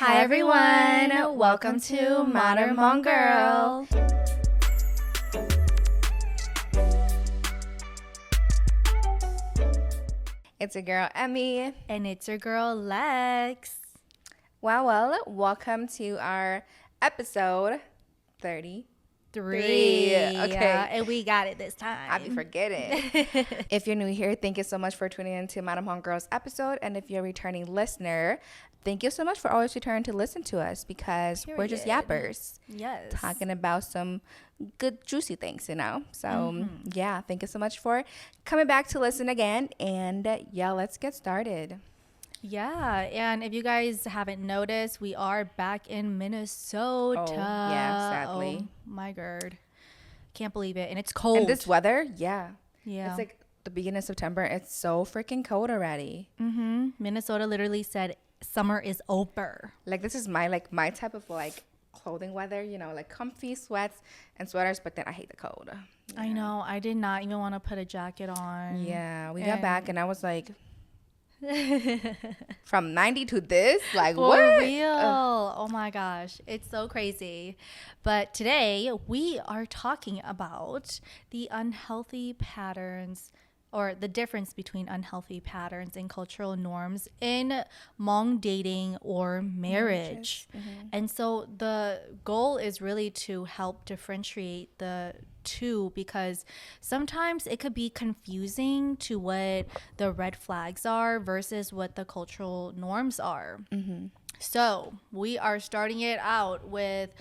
Hi everyone, welcome to Modern Hmong Girl. It's your girl Emmie. And it's your girl Lex. Well, welcome to our episode 33. Okay. And we got it this time. I be forgetting. If you're new here, thank you so much for tuning into Modern Hmong Girls episode. And if you're a returning listener, thank you so much for always returning to listen to us because we're just yappers. Yes. Talking about some good, juicy things, you know? So, yeah, thank you so much for coming back to listen again. And yeah, let's get started. Yeah. And if you guys haven't noticed, we are back in Minnesota. Oh, yeah, sadly. Oh, my God. Can't believe it. And it's cold. And this weather, yeah. Yeah. It's like the beginning of September. It's so freaking cold already. Minnesota literally said summer is over. Like, this is my type of clothing weather, you know, like comfy sweats and sweaters, but then I hate the cold. Yeah. I know. I did not even want to put a jacket on. Yeah, we got back and I was like, from 90 to this, like, For what? real. Oh my gosh, it's so crazy. But today we are talking about the unhealthy patterns, or the difference between unhealthy patterns and cultural norms in Hmong dating or marriage. And so the goal is really to help differentiate the two, because sometimes it could be confusing to what the red flags are versus what the cultural norms are. So we are starting it out with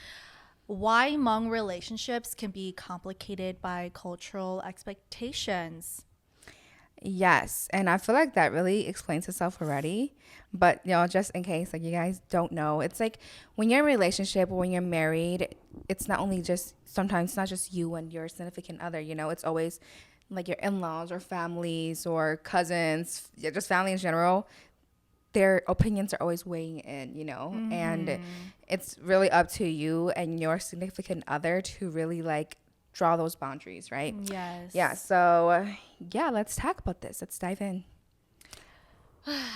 why Hmong relationships can be complicated by cultural expectations. Yes, and I feel like that really explains itself already. But, you know, just in case, like, you guys don't know, it's like when you're in a relationship or when you're married, it's not only just, sometimes it's not just you and your significant other, you know, it's always like your in-laws or families or cousins, yeah, just family in general. Their opinions are always weighing in, you know, and it's really up to you and your significant other to really draw those boundaries, right? Yes. Yeah, so yeah, let's talk about this. Let's dive in.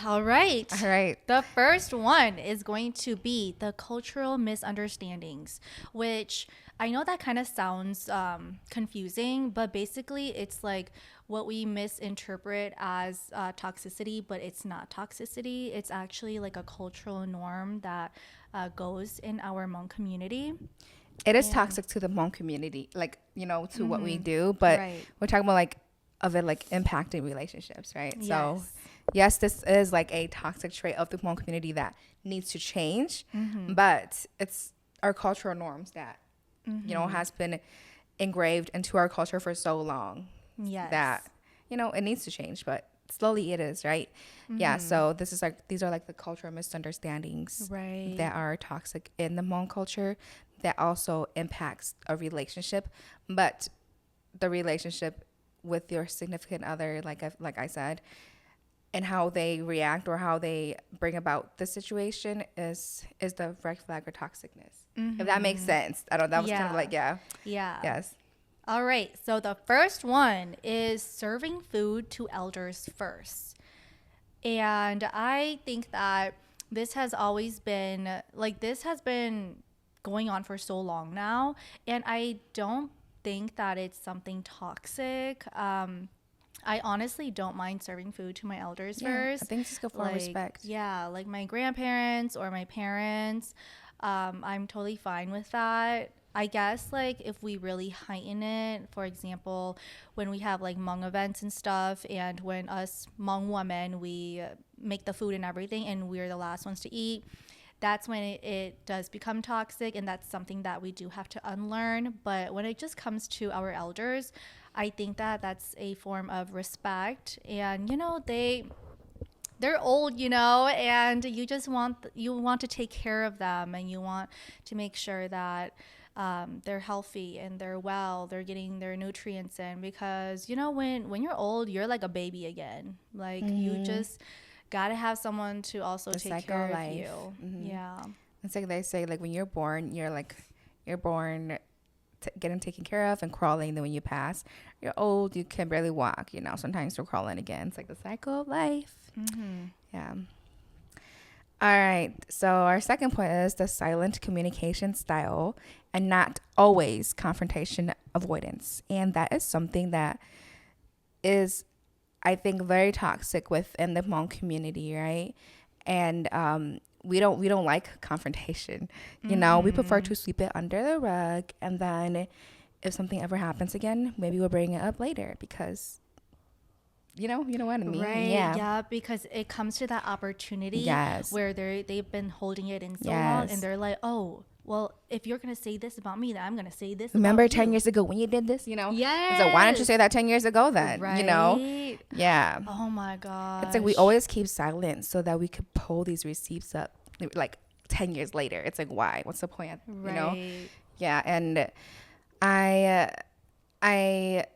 All right. The first one is going to be the cultural misunderstandings, which I know that kind of sounds confusing, but basically it's like what we misinterpret as toxicity, but it's not toxicity. It's actually like a cultural norm that goes in our Hmong community. It is toxic to the Hmong community, like, you know, to what we do, but we're talking about impacting relationships, right? Yes. So yes, this is like a toxic trait of the Hmong community that needs to change, but it's our cultural norms that, you know, has been engraved into our culture for so long that, you know, it needs to change, but slowly it is, right? Yeah, so these are like the cultural misunderstandings that are toxic in the Hmong culture that also impacts a relationship, but the relationship with your significant other, like I said, and how they react or how they bring about the situation is the red flag or toxicness. If that makes sense. I don't know, that was kind of like, yeah. Yes. All right, so the first one is serving food to elders first. And I think that this has always been, this has been going on for so long now. And I don't think that it's something toxic. I honestly don't mind serving food to my elders first. I think it's just good for respect. Yeah, like my grandparents or my parents. I'm totally fine with that. I guess if we really heighten it, for example, when we have Hmong events and stuff, and when us Hmong women, we make the food and everything and we're the last ones to eat, that's when it does become toxic, and that's something that we do have to unlearn. But when it just comes to our elders, I think that that's a form of respect, and you know, they're old, you know, and you want to take care of them, and you want to make sure that they're healthy and they're well, they're getting their nutrients in, because you know, when you're old, you're like a baby again. You just gotta have someone to also take care of you. Yeah, it's like they say, when you're born, you're born getting taken care of and crawling. Then when you pass, you're old, you can barely walk, you know, sometimes you're crawling again. It's like the cycle of life. Yeah. All right. So our second point is the silent communication style and not always confrontation avoidance. And that is something that is, I think, very toxic within the Hmong community, right? And we don't like confrontation. You know, we prefer to sweep it under the rug, and then if something ever happens again, maybe we'll bring it up later because you know what I mean? Right. Yeah. Yeah, because it comes to that opportunity Yes. where they've been holding it in so long, Yes. and they're like, oh, well, if you're gonna say this about me, then I'm gonna say this Remember about 10 you. years ago when you did this, you know? Yes. So why don't you say that 10 years ago then, you know? Right. Yeah. Oh my gosh. It's like we always keep silent so that we could pull these receipts up like 10 years later. It's like, why? What's the point? You know? Right. Yeah. And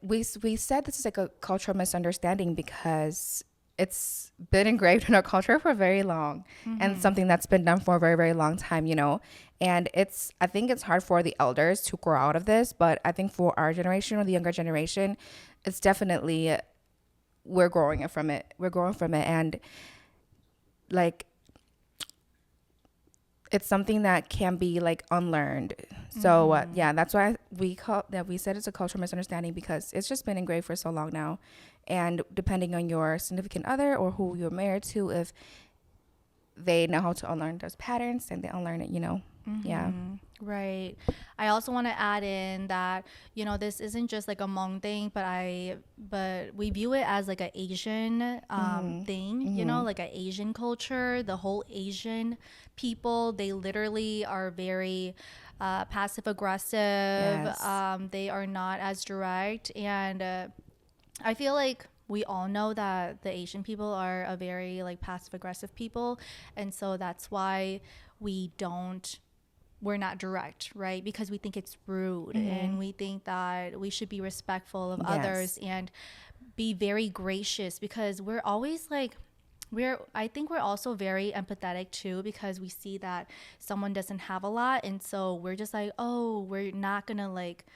we said this is like a cultural misunderstanding because it's been engraved in our culture for very long and something that's been done for a very, very long time, you know. And I think it's hard for the elders to grow out of this, but I think for our generation or the younger generation, it's definitely we're growing from it. And like it's something that can be like unlearned. So yeah, that's why we said it's a cultural misunderstanding because it's just been engraved for so long now. And depending on your significant other or who you're married to, if they know how to unlearn those patterns, then they unlearn it, you know. Yeah. Right. I also want to add in that, this isn't just like a Hmong thing, but we view it as like an Asian thing, like an Asian culture. The whole Asian people, they literally are very passive aggressive. Yes. They are not as direct. And I feel like we all know that the Asian people are a very like passive aggressive people. And so that's why we're not direct, right? Because we think it's rude and we think that we should be respectful of others and be very gracious because we're always like, I think we're also very empathetic too because we see that someone doesn't have a lot. And so we're just like, oh, we're not going to like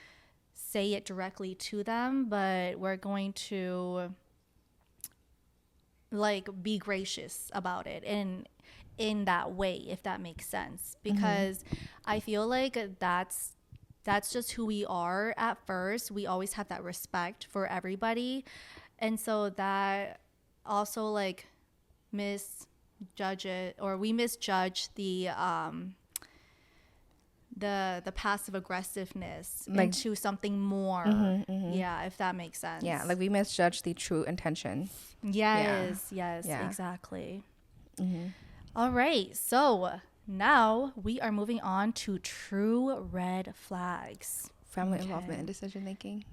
say it directly to them, but we're going to like be gracious about it and in that way, if that makes sense, because I feel like that's just who we are at first. We always have that respect for everybody, and so that also like misjudge it, or we misjudge the passive aggressiveness into something more. Yeah, if that makes sense. Yeah, like we misjudge the true intention. Yes, exactly. All right, so now we are moving on to true red flags. Family involvement in decision making.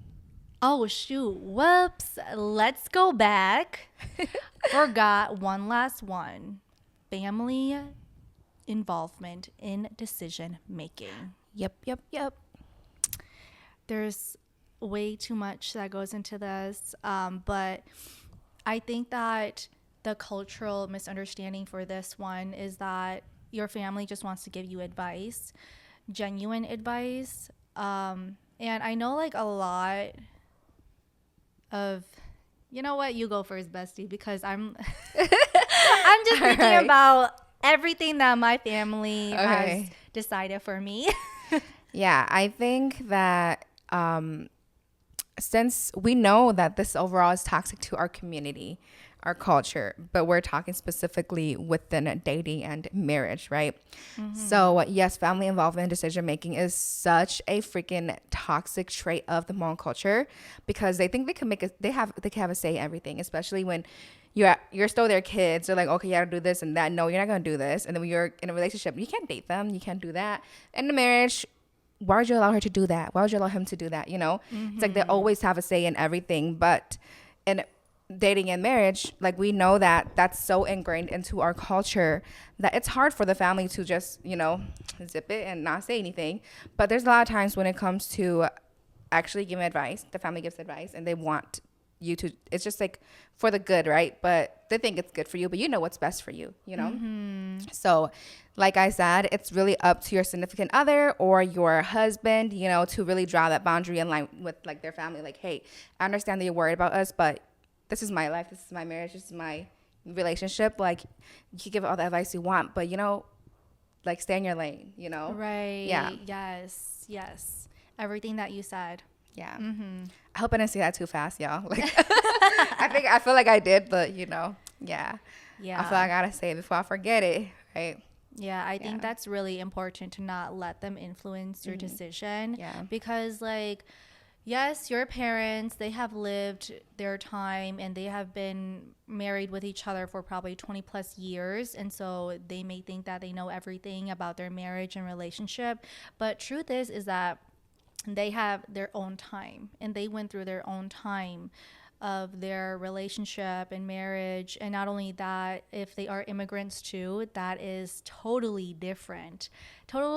Oh, shoot. Whoops. Let's go back. Forgot one last one. Family involvement in decision making. Yep. There's way too much that goes into this, but I think that the cultural misunderstanding for this one is that your family just wants to give you advice, genuine advice. And I know like a lot of, you know what, you go first, bestie, because I'm I'm just thinking about everything that my family has decided for me. Yeah, I think that since we know that this overall is toxic to our community, our culture, but we're talking specifically within dating and marriage, right? So yes, family involvement in decision making is such a freaking toxic trait of the Hmong culture because they think they can they can have a say in everything, especially when you're still their kids. They're like, okay, you gotta do this and that. No, you're not gonna do this. And then when you're in a relationship, you can't date them. You can't do that. In the marriage, why would you allow her to do that? Why would you allow him to do that? You know, it's like they always have a say in everything. But in dating and marriage, like we know that that's so ingrained into our culture that it's hard for the family to just, zip it and not say anything. But there's a lot of times when it comes to actually giving advice, the family gives advice and they want you to, it's just like for the good, right? But they think it's good for you, but you know what's best for you, you know? So like I said, it's really up to your significant other or your husband, to really draw that boundary in line with like their family. Like, hey, I understand that you're worried about us, but this is my life. This is my marriage. This is my, relationship, like you can give all the advice you want, but like stay in your lane, Right. Yeah. Yes. Everything that you said. Yeah. I hope I didn't say that too fast, y'all. Like, I feel like I did, but yeah. Yeah. I feel like I gotta say it before I forget it, right? Yeah, I think that's really important to not let them influence your decision. Yeah. Because, like, yes, your parents, they have lived their time and they have been married with each other for probably 20 plus years. And so they may think that they know everything about their marriage and relationship. But truth is that they have their own time and they went through their own time of their relationship and marriage. And not only that, if they are immigrants too, that is total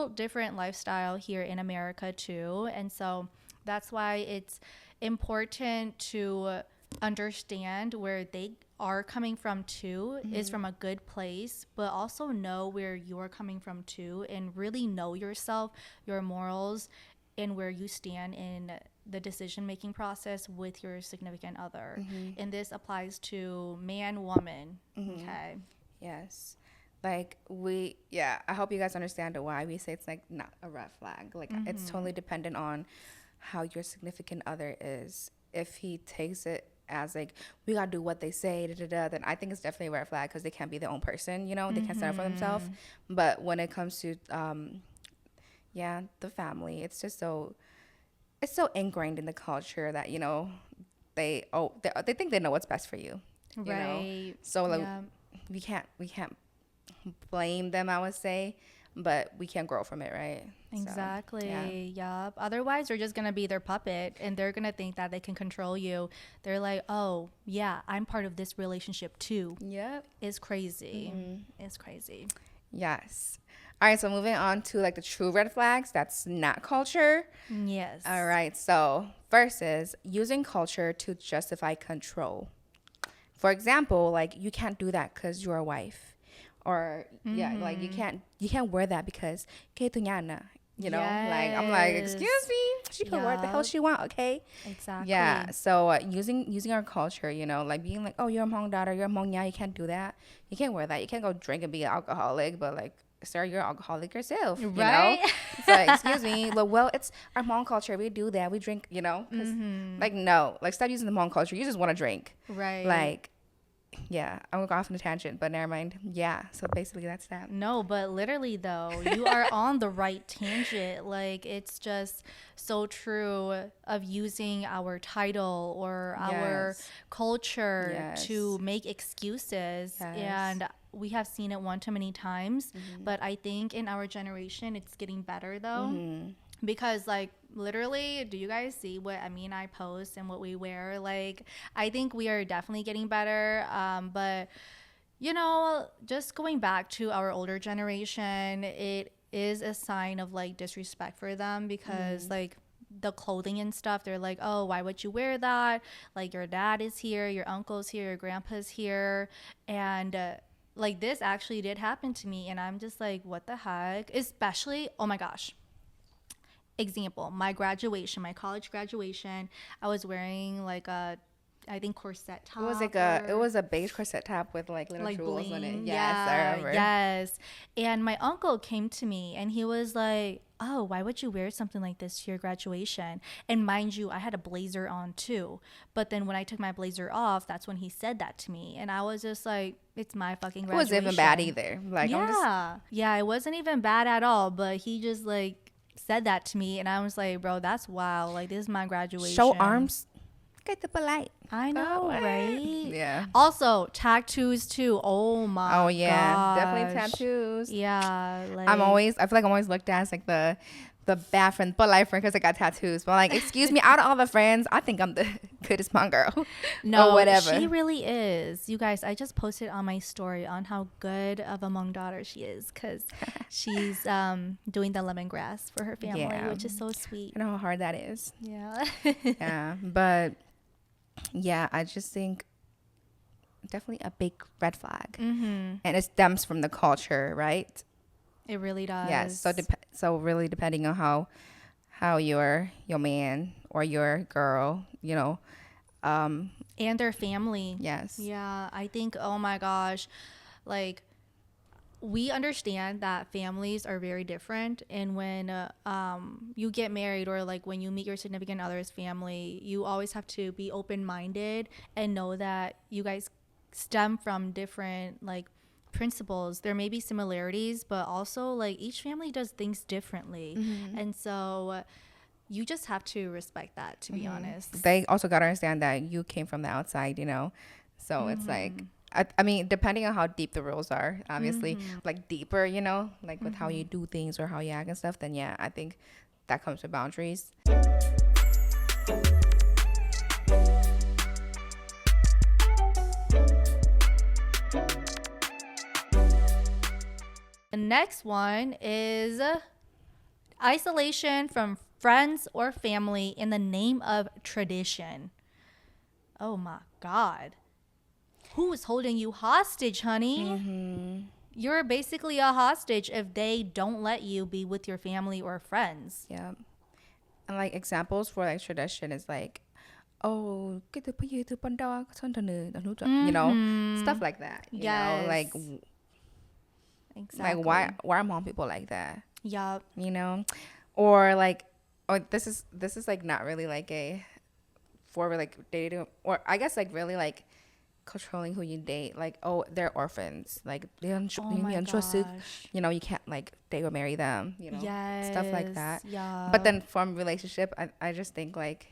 different lifestyle here in America too. And so that's why it's important to understand where they are coming from too, is from a good place, but also know where you're coming from too, and really know yourself, your morals, and where you stand in the decision making process with your significant other. And this applies to man, woman. Okay. Yes. Like I hope you guys understand why we say it's like not a red flag. Like it's totally dependent on how your significant other is. If he takes it as like, we gotta do what they say, then I think it's definitely a red flag, because they can't be their own person, they can't stand up for themselves. But when it comes to the family, it's just it's so ingrained in the culture that they think they know what's best for you, Right. so like we can't blame them, I would say, but we can't grow from it, right? Exactly. Yup. Otherwise, you're just gonna be their puppet, and they're gonna think that they can control you. They're like, oh yeah, I'm part of this relationship too. Yep. It's crazy. It's crazy. Yes. All right, so moving on to like the true red flags, that's not culture. Yes. All right, so first is using culture to justify control. For example, like, you can't do that because you're a wife, or like you can't wear that because like, I'm like, excuse me, she can wear what the hell she want, okay? Exactly. Yeah. So using our culture, like being like, oh, you're a Hmong daughter, you're a Hmong, you can't do that, you can't wear that, you can't go drink and be an alcoholic, but like, sir, you're an alcoholic yourself, right? So excuse me, well, it's our Hmong culture, we do that, we drink, 'cause, like, no, like, stop using the Hmong culture, you just want to drink, Right. like, yeah, I'm gonna go off on a tangent, but never mind. Yeah, so basically that's that. No, but literally though, you are on the right tangent. Like, it's just so true of using our title or our culture to make excuses. And we have seen it one too many times. But I think in our generation, it's getting better though. Because, like, literally, do you guys see what Emmie and I post and what we wear? Like, I think we are definitely getting better. But, just going back to our older generation, it is a sign of, like, disrespect for them, because, like, the clothing and stuff, they're like, oh, why would you wear that? Like, your dad is here, your uncle's here, your grandpa's here. And, like, this actually did happen to me. And I'm just like, what the heck? Especially, oh my gosh. Example, my college graduation, I was wearing like I think corset top. It was a beige corset top with like little jewels bling. on it. Yes, Yeah, I remember. Yes. And my uncle came to me and he was like, oh, why would you wear something like this to your graduation? And mind you, I had a blazer on too. But then when I took my blazer off, that's when he said that to me. And I was just like, it's my fucking graduation. It wasn't even bad either. Like, yeah, it wasn't even bad at all. But he just like said that to me, and I was like, bro, that's wild. Like, this is my graduation. Show arms, get the polite. I know, right? Yeah. Also, tattoos too. Oh my. Oh yeah, gosh. definitely tattoos. Yeah, like, I feel like I'm always looked at as like the bad friend, but life friend, because I got tattoos. But like, excuse me, out of all the friends, I think I'm the goodest Hmong girl. No, or whatever. She really is. You guys, I just posted on my story on how good of a Hmong daughter she is, because she's doing the lemongrass for her family, which is so sweet. I know how hard that is. Yeah. Yeah, but yeah, I just think definitely a big red flag, and it stems from the culture, right? It really does. Yes. So really depending on how your man or your girl, And their family. Yes. Yeah, I think, oh my gosh, like we understand that families are very different, and when you get married, or like when you meet your significant other's family, you always have to be open-minded and know that you guys stem from different like principles. There may be similarities, but also like each family does things differently. And so you just have to respect that, to be honest. They also got to understand that you came from the outside, you know? So it's like, I mean, depending on how deep the rules are, obviously, like deeper, you know, like with how you do things or how you act and stuff, then yeah, I think that comes with boundaries. The next one is isolation from friends or family in the name of tradition. Oh my God. Who is holding you hostage, honey? You're basically a hostage if they don't let you be with your family or friends. Yeah. And like examples for like tradition is like, oh, you know, stuff like that. You know, like, Exactly. like why are Hmong people like that? Yup. You know, or like, or this is like not really like a for like dating, or I guess like really like controlling who you date. Like, oh, they're orphans, like Oh my gosh. you know, you can't like date or marry them, you know, stuff like that. Yeah. But then from relationship, I just think like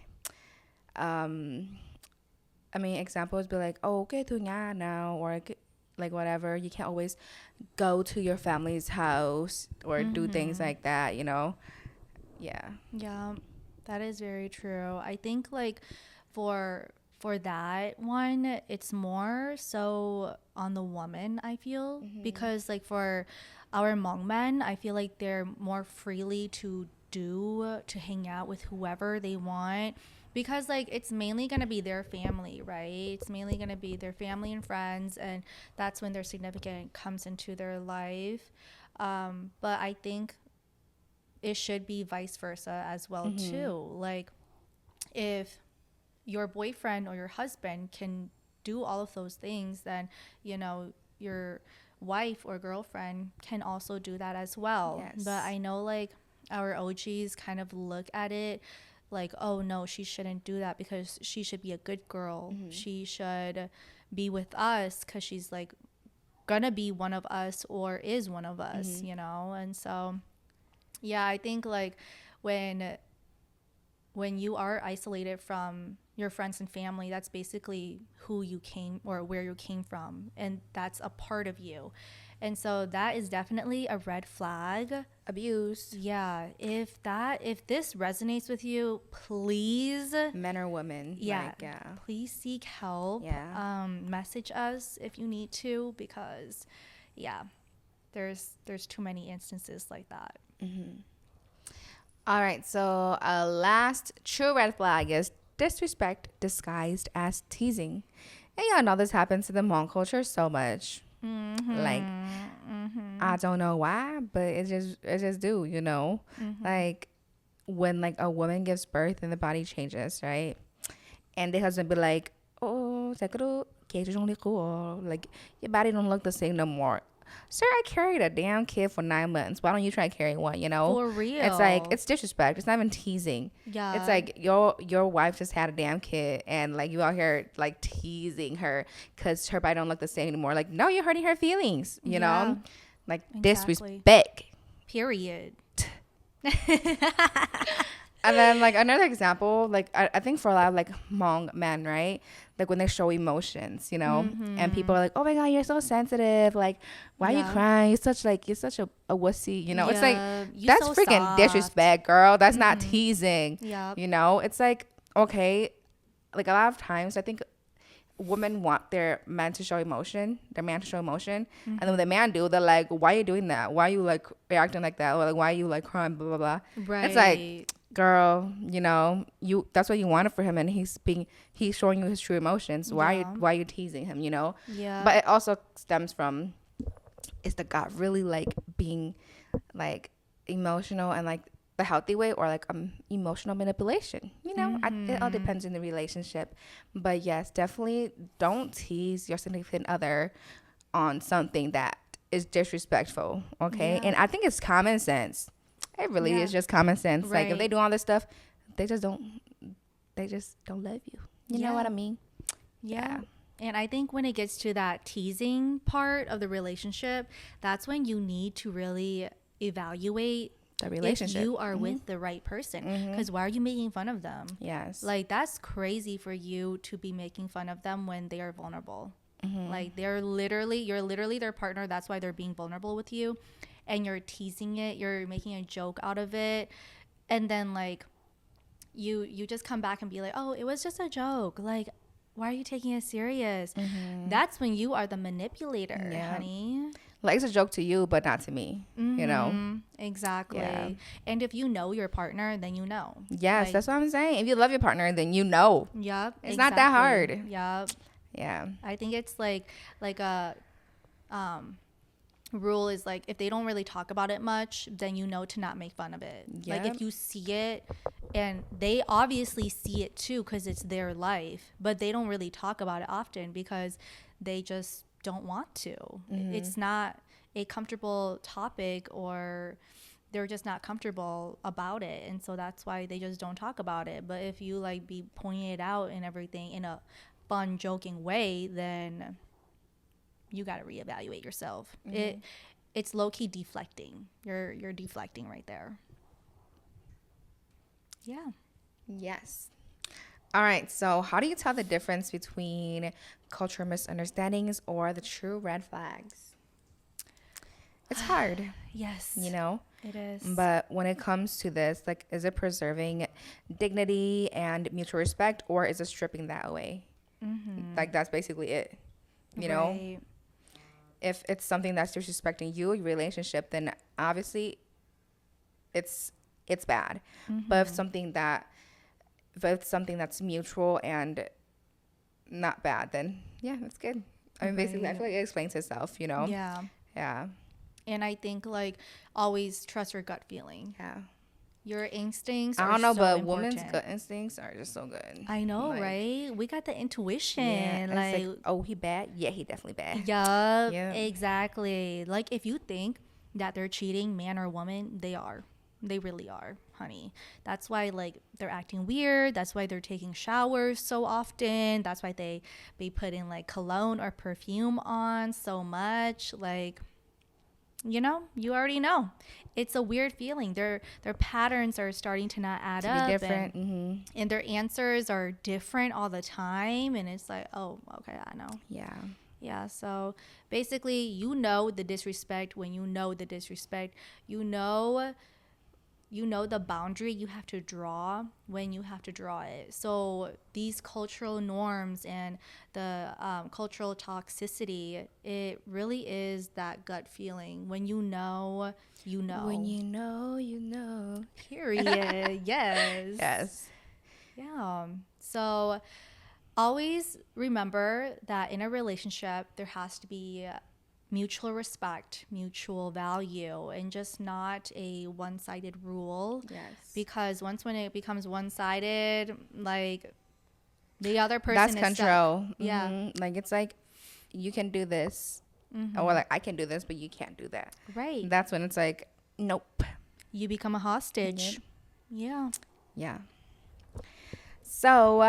I mean, examples be like, oh, okay, to nga now, or like whatever. You can't always go to your family's house or do things like that, you know. Yeah. Yeah, that is very true. I think like for that one, it's more so on the woman, I feel, because like for our Hmong men, I feel like they're more freely to hang out with whoever they want, because like it's mainly going to be their family, right? It's mainly going to be their family and friends, and that's when their significant comes into their life. But I think it should be vice versa as well too. Like if your boyfriend or your husband can do all of those things, then you know your wife or girlfriend can also do that as well. Yes. But I know like our OGs kind of look at it like, oh no, she shouldn't do that because she should be a good girl. She should be with us because she's like gonna be one of us or is one of us, you know. And so yeah, I think like when you are isolated from your friends and family, that's basically who you came or where you came from, and that's a part of you. And so that is definitely a red flag. Abuse. Yeah, if this resonates with you, please, Men or women. yeah, Like, yeah. please seek help. Yeah. Message us if you need to, because yeah, there's too many instances like that. All right. So last true red flag is disrespect disguised as teasing. And y'all know this happens to the Hmong culture so much. Like, I don't know why, but it just do, you know. Like when like a woman gives birth and the body changes, right? And the husband be like, oh, like your body don't look the same no more. Sir, I carried a damn kid for 9 months. Why don't you try carrying one, you know? For real. It's like, it's disrespect. It's not even teasing. Yeah. It's like your wife just had a damn kid and like you out here like teasing her because her body don't look the same anymore. Like, no, you're hurting her feelings, you know? Like, Exactly. disrespect. Period. And then like another example, like I think for a lot of like Hmong men, right? Like when they show emotions, you know, and people are like, "Oh my God, you're so sensitive. Like, why are you crying? You're such a wussy." You know, it's like that's so freaking soft. disrespect, girl. That's not teasing. Yep. You know, it's like okay, like a lot of times I think women want their man to show emotion, and then when the man do, they're like, "Why are you doing that? Why are you like reacting like that? Or like why are you like crying? Blah blah blah." Right. It's like, girl, you know, that's what you wanted for him, and he's showing you his true emotions. Why are you teasing him, you know? Yeah. But it also stems from, is the God really like being like emotional and like the healthy way, or like emotional manipulation, you it all depends on the relationship. But yes, definitely don't tease your significant other on something that is disrespectful. Okay. Yeah. And I think it's common sense. It really is just common sense. Right. Like if they do all this stuff, they just don't love you. You know what I mean? Yeah. And I think when it gets to that teasing part of the relationship, that's when you need to really evaluate The relationship. if you are with the right person. Because why are you making fun of them? Yes. Like, that's crazy for you to be making fun of them when they are vulnerable. Like, you're literally their partner. That's why they're being vulnerable with you. And you're teasing it. You're making a joke out of it. And then, like, you just come back and be like, oh, it was just a joke. Like, why are you taking it serious? That's when you are the manipulator, honey. Like it's a joke to you, but not to me. You know? Exactly. Yeah. And if you know your partner, then you know. Yes, Like, that's what I'm saying. If you love your partner, then you know. Yep. It's not that hard. Yep. Yeah. I think it's like a rule is like if they don't really talk about it much, then you know to not make fun of it. Like if you see it, and they obviously see it too because it's their life, but they don't really talk about it often because they just don't want to. It's not a comfortable topic, or they're just not comfortable about it, and so that's why they just don't talk about it. But if you like be pointing it out and everything in a fun, joking way, then you got to reevaluate yourself. It's low-key deflecting. You're deflecting right there. Yeah. Yes. All right. So how do you tell the difference between cultural misunderstandings or the true red flags? It's hard. Yes. You know? It is. But when it comes to this, like, is it preserving dignity and mutual respect, or is it stripping that away? Like, that's basically it. You know? If it's something that's disrespecting you, your relationship, then obviously it's bad. But if it's something that's mutual and not bad, then yeah, that's good. I mean, basically, I feel like it explains itself, you know? Yeah. Yeah. And I think like always trust your gut feeling. Yeah. Your instincts I are don't know, so but important. women's gut instincts are just so good. I know, Like, right? We got the intuition. Yeah, like, it's like, oh, he bad? Yeah, he definitely bad. yup, Yeah. exactly. Like if you think that they're cheating, man or woman, they are. They really are, honey. That's why like they're acting weird. That's why they're taking showers so often. That's why they put in like cologne or perfume on so much. Like, you know, you already know. It's a weird feeling. Their patterns are starting to not add To up. be different. And their answers are different all the time. And it's like, oh, okay, I know. Yeah. Yeah, so basically, you know the disrespect when you know the disrespect. You know the boundary you have to draw when you have to draw it. So these cultural norms and the cultural toxicity, it really is that gut feeling. When you know, you know. When you know, you know. Period. Yes. Yes. Yeah. So always remember that in a relationship, there has to be mutual respect, mutual value, and just not a one-sided rule. Yes. Because when it becomes one-sided, like the other person That's is control. stuck. Yeah. Like it's like you can do this, or like I can do this, but you can't do that. Right. That's when it's like, nope. You become a hostage. Yeah. Yeah. So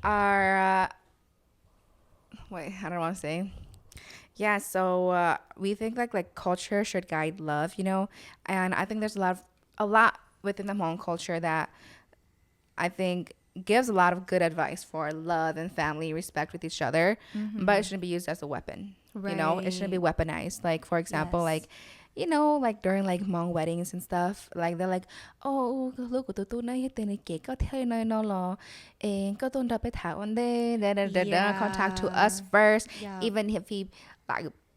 our wait, I don't want to say. Yeah, so we think like culture should guide love, you know, and I think there's a lot within the Hmong culture that I think gives a lot of good advice for love and family, respect with each other, but it shouldn't be used as a weapon. You know, it shouldn't be weaponized. Like for example, like, you know, like during like Hmong weddings and stuff, like they're like, oh,ลูกcủa tụi tôi nó tên này kể có thế này nó lo, có tôi đã phải thảo on there, contact to us first, even if he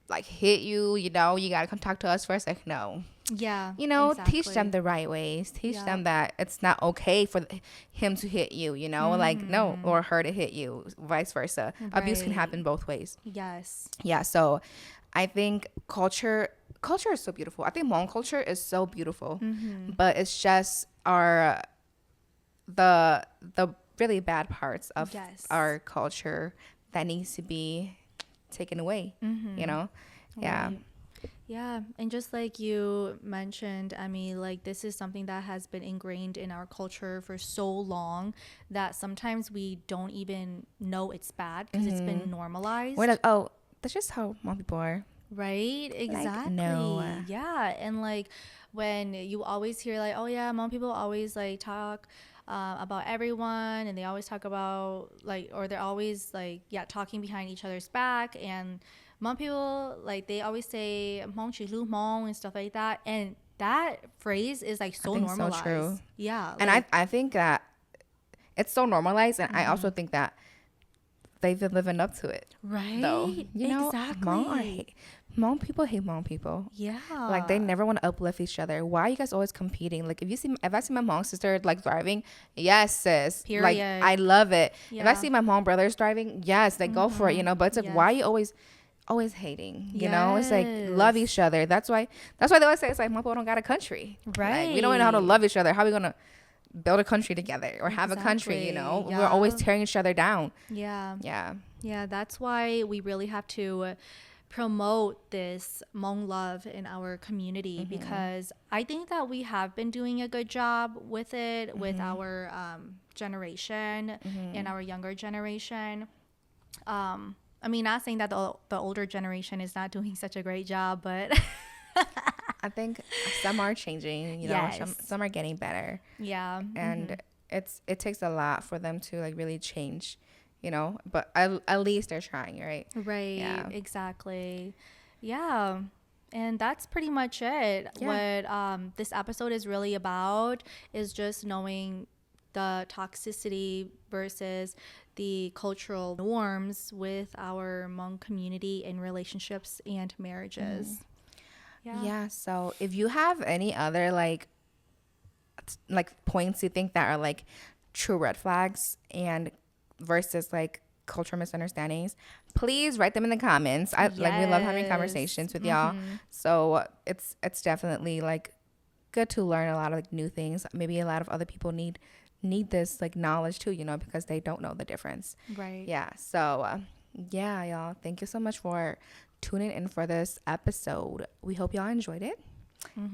like hit you, you know, you gotta contact to us first. Like no, you know, teach them the right ways, teach them that it's not okay for him to hit you, you know, like no, or her to hit you, vice versa. Abuse can happen both ways. Yes. Yeah, so I think culture is so beautiful. I think Hmong culture is so beautiful, but it's just the really bad parts of Yes. our culture that needs to be taken away. You know, yeah. Right. Yeah, and just like you mentioned, Emmy, like this is something that has been ingrained in our culture for so long that sometimes we don't even know it's bad because it's been normalized. We're like, oh, that's just how Hmong people are. Right? Exactly. no. Yeah, and like when you always hear like, oh yeah, Hmong people always like talk about everyone, and they always talk about like, or they're always like, yeah, talking behind each other's back, and Hmong people like they always say Hmong chi lu Hmong and stuff like that, and that phrase is like so I think so normalized. true. Yeah, And like, I think that it's so normalized, and I also think that they've been living up to it. right? Though, you know, Exactly. Hmong people hate Hmong people. Yeah. Like they never want to uplift each other. Why are you guys always competing? Like if I see my Hmong sister like thriving, yes, sis. Like Period. I love it. If I Yeah. see my Hmong brothers thriving, yes, like go for it. You know, but it's like Yes. why are you always hating? You know, it's like love Yes. each other. That's why they always say it's like Hmong people don't got a country. Like we don't even know how to Right. love each other. How are we gonna build a country together or have a country? You know, Exactly. we're always Yeah. tearing each other down. Yeah. Yeah. Yeah, that's why we really have to promote this Hmong love in our community because I think that we have been doing a good job with it with our generation and our younger generation. I mean, not saying that the older generation is not doing such a great job, but I think some are changing, you know, Yes. some are getting better. yeah. And it takes a lot for them to like really change, you know, but at least they're trying, right? Right, Yeah. exactly. Yeah. And that's pretty much it. Yeah. What this episode is really about is just knowing the toxicity versus the cultural norms with our Hmong community in relationships and marriages. Yeah. So if you have any other like points you think that are like true red flags and versus like cultural misunderstandings, please write them in the comments. Like we love having Yes. conversations with y'all. So it's definitely like good to learn a lot of like new things. Maybe a lot of other people need this like knowledge too, you know, because they don't know the difference. Right. Yeah. So yeah, y'all, thank you so much for tuning in for this episode. We hope y'all enjoyed it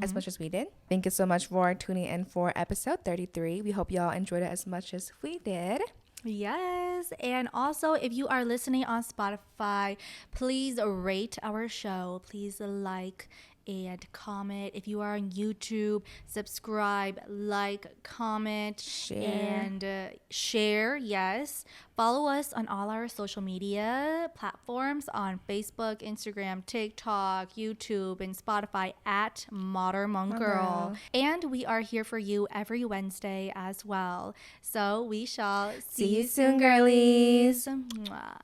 as much as we did. Thank you so much for tuning in for episode 33. We hope y'all enjoyed it as much as we did. Yes. And also, if you are listening on Spotify, please rate our show. Please like and comment. If you are on YouTube, subscribe, like, comment, and share. Yes. Follow us on all our social media platforms on Facebook, Instagram, TikTok, YouTube, and Spotify at Modern Hmong Girl. And we are here for you every Wednesday as well. So we shall See you soon, girlies. Mwah.